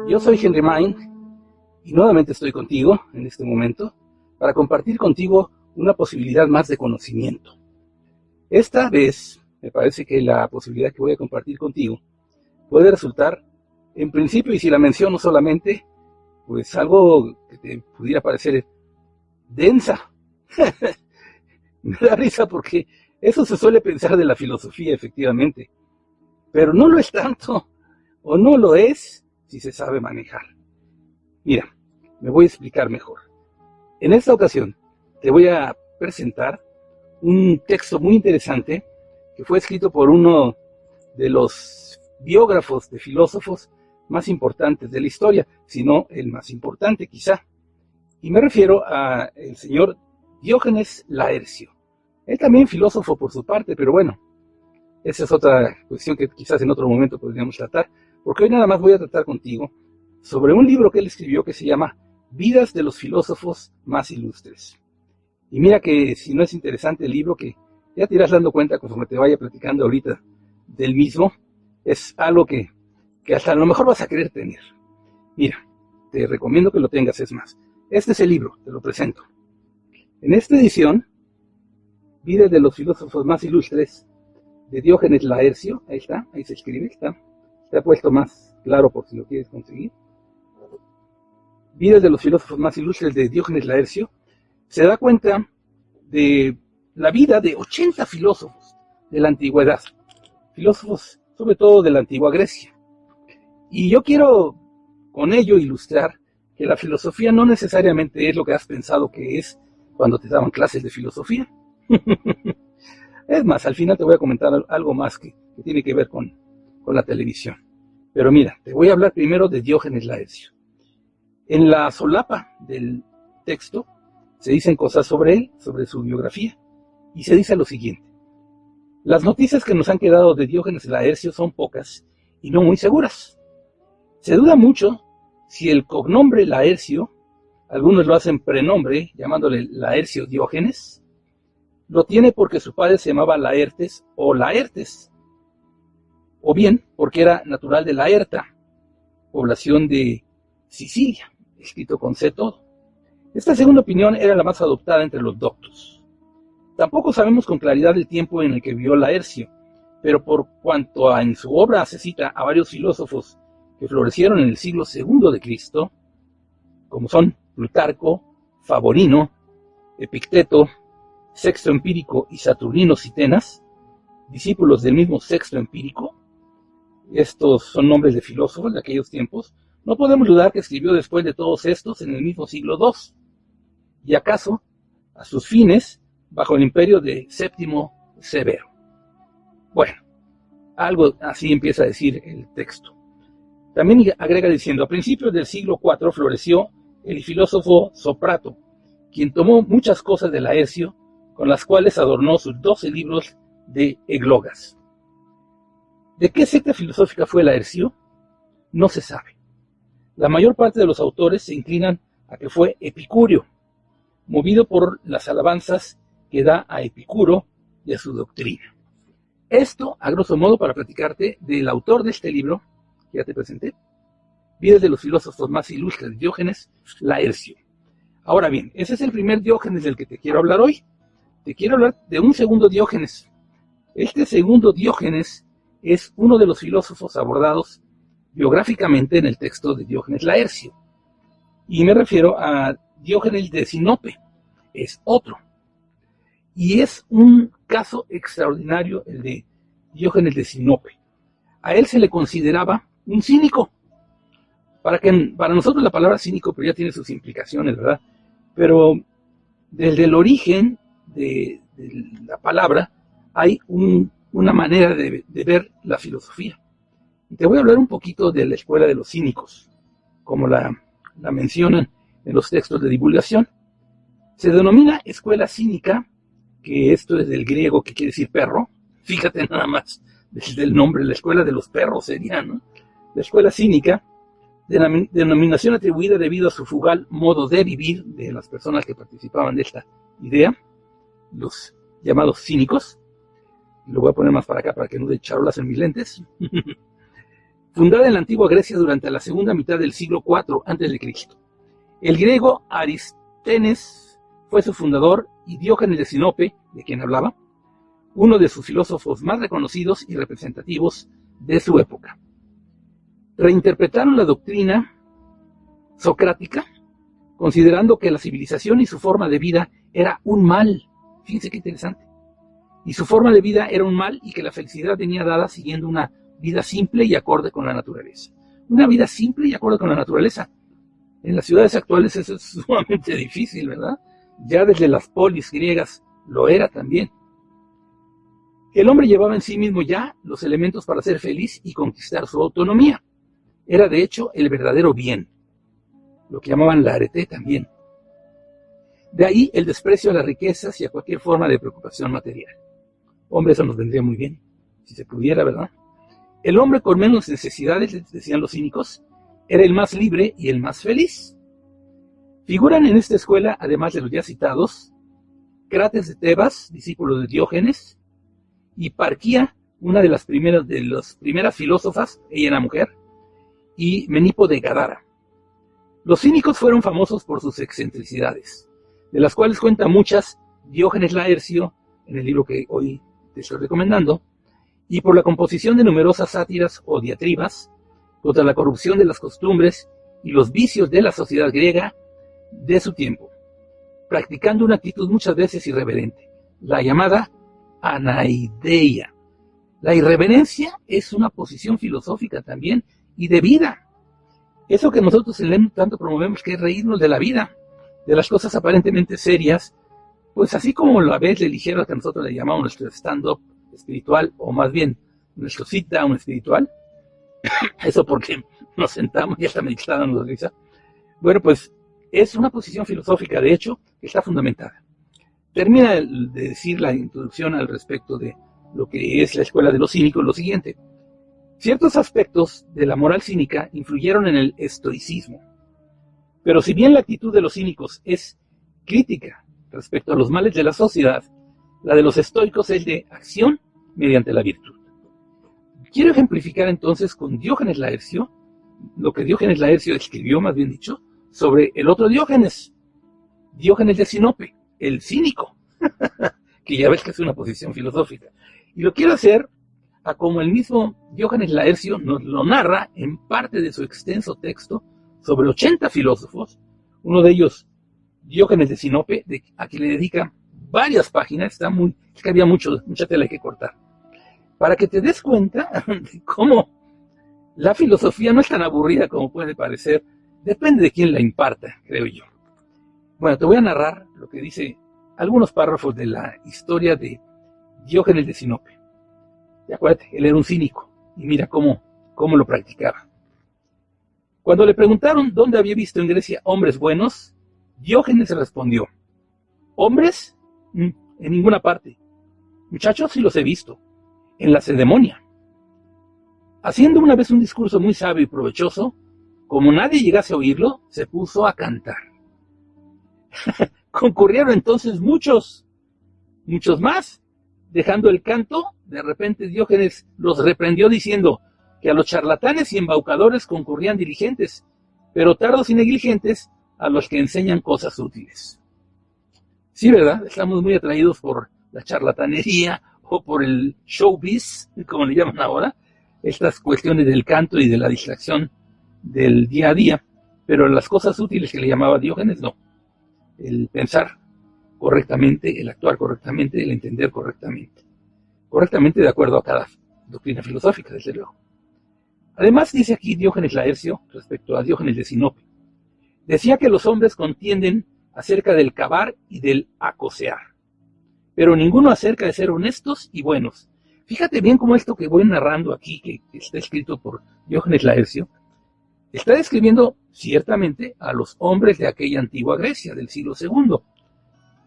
Yo soy Henry Main y nuevamente estoy contigo en este momento para compartir contigo una posibilidad más de conocimiento. Esta vez me parece que la posibilidad que voy a compartir contigo puede resultar, en principio, y si la menciono solamente, pues algo que te pudiera parecer densa. Me da risa porque eso se suele pensar de la filosofía, efectivamente, pero no lo es tanto, o no lo es, si se sabe manejar. Mira, me voy a explicar mejor. En esta ocasión te voy a presentar un texto muy interesante que fue escrito por uno de los biógrafos de filósofos más importantes de la historia, si no el más importante quizá. Y me refiero al señor Diógenes Laercio. Él también filósofo por su parte, pero bueno, esa es otra cuestión que quizás en otro momento podríamos tratar, porque hoy nada más voy a tratar contigo sobre un libro que él escribió que se llama Vidas de los filósofos más ilustres. Y mira que si no es interesante el libro, que ya te irás dando cuenta conforme te vaya platicando ahorita del mismo, es algo que hasta a lo mejor vas a querer tener. Mira, te recomiendo que lo tengas, es más. Este es el libro, te lo presento. En esta edición, Vidas de los filósofos más ilustres, de Diógenes Laercio, ahí está, ahí se escribe, está puesto más claro por si lo quieres conseguir. Vidas de los filósofos más ilustres de Diógenes Laercio, se da cuenta de la vida de 80 filósofos de la antigüedad, filósofos sobre todo de la antigua Grecia. Y yo quiero con ello ilustrar que la filosofía no necesariamente es lo que has pensado que es cuando te daban clases de filosofía. Es más, al final te voy a comentar algo más que tiene que ver con la televisión. Pero mira, te voy a hablar primero de Diógenes Laercio. En la solapa del texto se dicen cosas sobre él, sobre su biografía, y se dice lo siguiente. Las noticias que nos han quedado de Diógenes Laercio son pocas y no muy seguras. Se duda mucho si el cognombre Laercio, algunos lo hacen prenombre, llamándole Laercio Diógenes, lo tiene porque su padre se llamaba Laertes o Laertes, o bien porque era natural de Laerta, población de Sicilia, escrito con C todo. Esta segunda opinión era la más adoptada entre los doctos. Tampoco sabemos con claridad el tiempo en el que vivió Laercio, pero por cuanto en su obra se cita a varios filósofos que florecieron en el siglo II de Cristo, como son Plutarco, Favorino, Epicteto, Sexto Empírico y Saturnino Citenas, discípulos del mismo Sexto Empírico. Estos son nombres de filósofos de aquellos tiempos. No podemos dudar que escribió después de todos estos en el mismo siglo II, y acaso a sus fines bajo el imperio de Séptimo Severo. Bueno, algo así empieza a decir el texto. También agrega diciendo, a principios del siglo IV floreció el filósofo Soprato, quien tomó muchas cosas de Laercio, con las cuales adornó sus 12 libros de eglogas. ¿De qué secta filosófica fue Laercio? No se sabe. La mayor parte de los autores se inclinan a que fue epicúreo, movido por las alabanzas que da a Epicuro y a su doctrina. Esto, a grosso modo, para platicarte del autor de este libro, que ya te presenté, Vidas de los filósofos más ilustres, Diógenes Laercio. Ahora bien, ese es el primer Diógenes del que te quiero hablar hoy. Te quiero hablar de un segundo Diógenes. Este segundo Diógenes es uno de los filósofos abordados biográficamente en el texto de Diógenes Laercio. Y me refiero a Diógenes de Sinope. Es otro. Y es un caso extraordinario el de Diógenes de Sinope. A él se le consideraba un cínico. Para nosotros la palabra cínico pero ya tiene sus implicaciones, ¿verdad? Pero desde el origen de la palabra hay una manera de ver la filosofía. Y te voy a hablar un poquito de la escuela de los cínicos, como la mencionan en los textos de divulgación. Se denomina escuela cínica, que esto es del griego que quiere decir perro. Fíjate nada más, desde el nombre, la escuela de los perros sería, ¿no? La escuela cínica, denominación atribuida debido a su frugal modo de vivir de las personas que participaban de esta idea, los llamados cínicos. Lo voy a poner más para acá para que no dé charolas en mis lentes. Fundada en la antigua Grecia durante la segunda mitad del siglo IV a.C. El griego Aristóteles fue su fundador y Diógenes de Sinope, de quien hablaba, uno de sus filósofos más reconocidos y representativos de su época. Reinterpretaron la doctrina socrática, considerando que la civilización y su forma de vida era un mal. Fíjense qué interesante. Y su forma de vida era un mal y que la felicidad venía dada siguiendo una vida simple y acorde con la naturaleza. Una vida simple y acorde con la naturaleza. En las ciudades actuales eso es sumamente difícil, ¿verdad? Ya desde las polis griegas lo era también. El hombre llevaba en sí mismo ya los elementos para ser feliz y conquistar su autonomía. Era de hecho el verdadero bien, lo que llamaban la arete también. De ahí el desprecio a las riquezas y a cualquier forma de preocupación material. Hombre, eso nos vendría muy bien, si se pudiera, ¿verdad? El hombre con menos necesidades, decían los cínicos, era el más libre y el más feliz. Figuran en esta escuela, además de los ya citados, Crates de Tebas, discípulo de Diógenes, y Parquía, una de las primeras filósofas, ella era mujer, y Menipo de Gadara. Los cínicos fueron famosos por sus excentricidades, de las cuales cuenta muchas Diógenes Laercio, en el libro que hoy te estoy recomendando, y por la composición de numerosas sátiras o diatribas contra la corrupción de las costumbres y los vicios de la sociedad griega de su tiempo, practicando una actitud muchas veces irreverente, la llamada anaideia. La irreverencia es una posición filosófica también y de vida. Eso que nosotros en LEM tanto promovemos, que es reírnos de la vida, de las cosas aparentemente serias, pues así como la vez de ligero que nosotros le llamamos nuestro stand-up espiritual, o más bien nuestro sit-down espiritual, eso porque nos sentamos y hasta me está dando risa. Bueno, pues es una posición filosófica, de hecho, que está fundamentada. Termina de decir la introducción al respecto de lo que es la escuela de los cínicos lo siguiente. Ciertos aspectos de la moral cínica influyeron en el estoicismo, pero si bien la actitud de los cínicos es crítica respecto a los males de la sociedad, la de los estoicos es de acción mediante la virtud. Quiero ejemplificar entonces con Diógenes Laercio, lo que Diógenes Laercio escribió, más bien dicho, sobre el otro Diógenes, Diógenes de Sinope, el cínico, que ya ves que es una posición filosófica. Y lo quiero hacer a como el mismo Diógenes Laercio nos lo narra en parte de su extenso texto sobre 80 filósofos, uno de ellos Diógenes de Sinope, a quien le dedica varias páginas, es que había mucha tela que cortar, para que te des cuenta de cómo la filosofía no es tan aburrida como puede parecer, depende de quién la imparta, creo yo. Bueno, te voy a narrar lo que dice algunos párrafos de la historia de Diógenes de Sinope. Y acuérdate, él era un cínico, y mira cómo lo practicaba. Cuando le preguntaron dónde había visto en Grecia hombres buenos, Diógenes respondió: ¿hombres? En ninguna parte. Muchachos, sí los he visto, en la Cedemonia. Haciendo una vez un discurso muy sabio y provechoso, como nadie llegase a oírlo, se puso a cantar. Concurrieron entonces muchos más. Dejando el canto, de repente Diógenes los reprendió diciendo que a los charlatanes y embaucadores concurrían diligentes, pero tardos y negligentes a los que enseñan cosas útiles. Sí, ¿verdad? Estamos muy atraídos por la charlatanería o por el showbiz, como le llaman ahora, estas cuestiones del canto y de la distracción del día a día, pero las cosas útiles que le llamaba Diógenes, no. El pensar correctamente, el actuar correctamente, el entender correctamente. Correctamente de acuerdo a cada doctrina filosófica, desde luego. Además, dice aquí Diógenes Laercio, respecto a Diógenes de Sinope, decía que los hombres contienden acerca del cavar y del acosear, pero ninguno acerca de ser honestos y buenos. Fíjate bien cómo esto que voy narrando aquí, que está escrito por Diógenes Laercio, está describiendo ciertamente a los hombres de aquella antigua Grecia, del siglo II,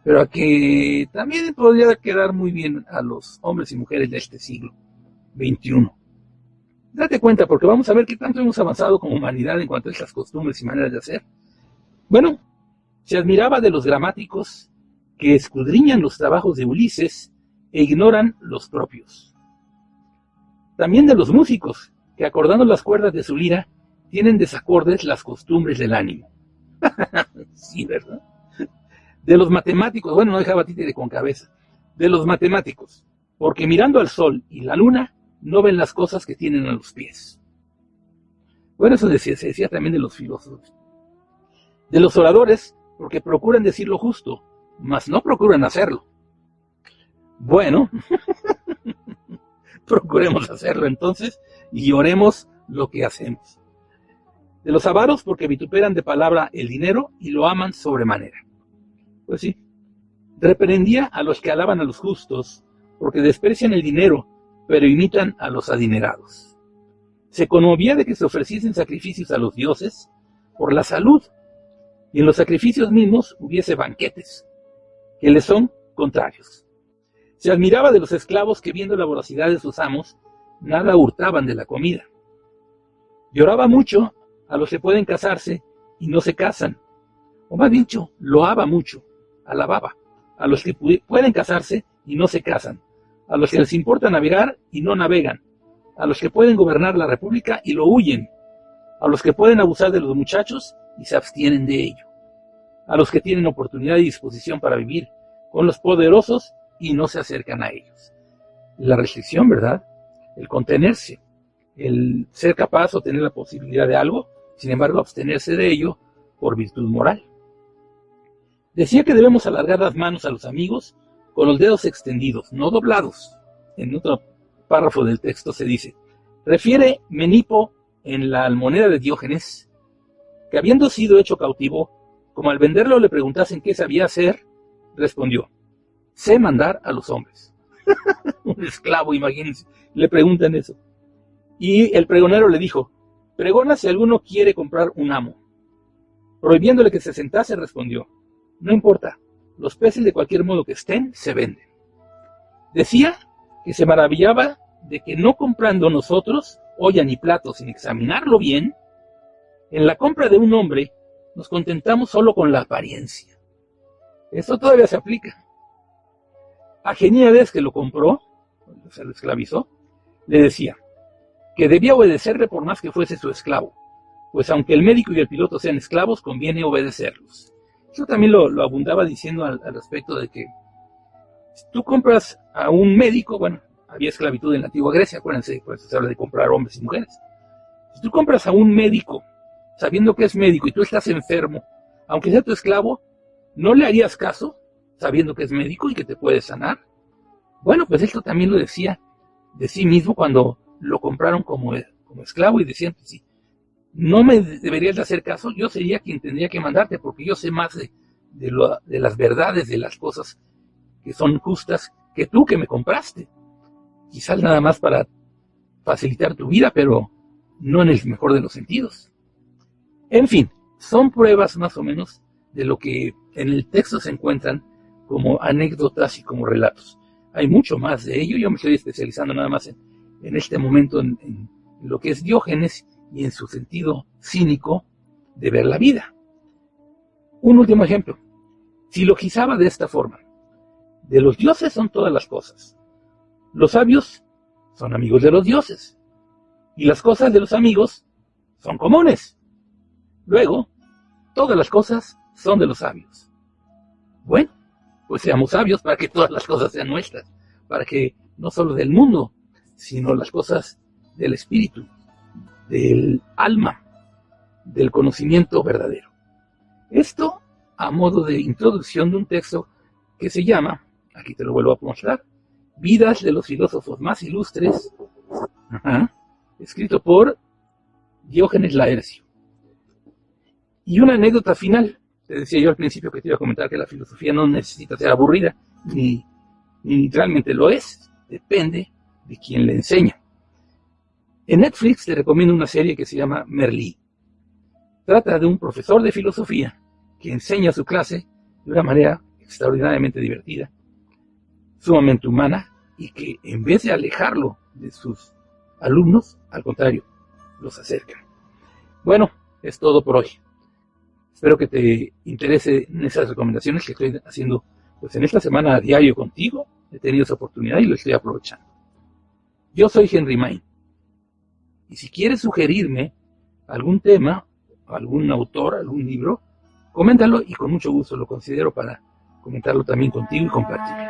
pero a que también podría quedar muy bien a los hombres y mujeres de este siglo XXI. Date cuenta, porque vamos a ver qué tanto hemos avanzado como humanidad en cuanto a estas costumbres y maneras de hacer. Bueno, se admiraba de los gramáticos que escudriñan los trabajos de Ulises e ignoran los propios. También de los músicos, que acordando las cuerdas de su lira, tienen desacordes las costumbres del ánimo. Sí, ¿verdad? De los matemáticos, bueno, no dejaba títere con cabeza, de los matemáticos, porque mirando al sol y la luna, no ven las cosas que tienen a los pies. Bueno, eso se decía también de los filósofos. De los oradores, porque procuran decir lo justo, mas no procuran hacerlo. Bueno, procuremos hacerlo entonces y oremos lo que hacemos. De los avaros, porque vituperan de palabra el dinero y lo aman sobremanera. Pues sí, reprendía a los que alaban a los justos, porque desprecian el dinero, pero imitan a los adinerados. Se conmovía de que se ofreciesen sacrificios a los dioses por la salud, y en los sacrificios mismos hubiese banquetes, que les son contrarios. Se admiraba de los esclavos que, viendo la voracidad de sus amos, nada hurtaban de la comida. Lloraba mucho a los que pueden casarse y no se casan, o más dicho, loaba mucho, alababa a los que pueden casarse y no se casan, a los que les importa navegar y no navegan, a los que pueden gobernar la república y lo huyen, a los que pueden abusar de los muchachos y se abstienen de ello, a los que tienen oportunidad y disposición para vivir con los poderosos y no se acercan a ellos. La restricción, ¿verdad? El contenerse, el ser capaz o tener la posibilidad de algo, sin embargo abstenerse de ello por virtud moral. Decía que debemos alargar las manos a los amigos con los dedos extendidos, no doblados. En otro párrafo del texto se dice, refiere Menipo en la Almoneda de Diógenes, que habiendo sido hecho cautivo, como al venderlo le preguntasen qué sabía hacer, respondió, sé mandar a los hombres. Un esclavo, imagínense, le preguntan eso. Y el pregonero le dijo, pregona si alguno quiere comprar un amo. Prohibiéndole que se sentase, respondió, no importa, los peces de cualquier modo que estén, se venden. Decía que se maravillaba de que no comprando nosotros olla ni plato sin examinarlo bien, en la compra de un hombre nos contentamos solo con la apariencia. Esto todavía se aplica. A Geníades, que lo compró, se lo esclavizó, le decía que debía obedecerle por más que fuese su esclavo, pues aunque el médico y el piloto sean esclavos, conviene obedecerlos. Eso también lo abundaba diciendo al respecto de que si tú compras a un médico, bueno, había esclavitud en la antigua Grecia, acuérdense, por eso se habla de comprar hombres y mujeres. Si tú compras a un médico, sabiendo que es médico y tú estás enfermo, aunque sea tu esclavo, ¿no le harías caso, sabiendo que es médico y que te puede sanar? Bueno, pues esto también lo decía de sí mismo cuando lo compraron como esclavo y decían, pues, sí, no me deberías de hacer caso, yo sería quien tendría que mandarte, porque yo sé más de las verdades, de las cosas que son justas, que tú que me compraste. Quizás nada más para facilitar tu vida, pero no en el mejor de los sentidos. En fin, son pruebas más o menos de lo que en el texto se encuentran como anécdotas y como relatos. Hay mucho más de ello, yo me estoy especializando nada más en este momento en lo que es Diógenes y en su sentido cínico de ver la vida. Un último ejemplo, silogizaba de esta forma, de los dioses son todas las cosas, los sabios son amigos de los dioses, y las cosas de los amigos son comunes. Luego, todas las cosas son de los sabios. Bueno, pues seamos sabios para que todas las cosas sean nuestras, para que no solo del mundo, sino las cosas del espíritu, del alma, del conocimiento verdadero. Esto a modo de introducción de un texto que se llama, aquí te lo vuelvo a mostrar, Vidas de los filósofos más ilustres, escrito por Diógenes Laercio. Y una anécdota final. Te decía yo al principio que te iba a comentar que la filosofía no necesita ser aburrida, ni realmente lo es, depende de quien le enseña. En Netflix te recomiendo una serie que se llama Merlí. Trata de un profesor de filosofía que enseña su clase de una manera extraordinariamente divertida, sumamente humana, y que en vez de alejarlo de sus alumnos, al contrario, los acerca. Bueno, es todo por hoy. Espero que te interesen esas recomendaciones que estoy haciendo pues en esta semana a diario contigo he tenido esa oportunidad y lo estoy aprovechando. Yo soy Henry Main. Y si quieres sugerirme algún tema, algún autor, algún libro, coméntalo y con mucho gusto lo considero para comentarlo también contigo y compartirlo.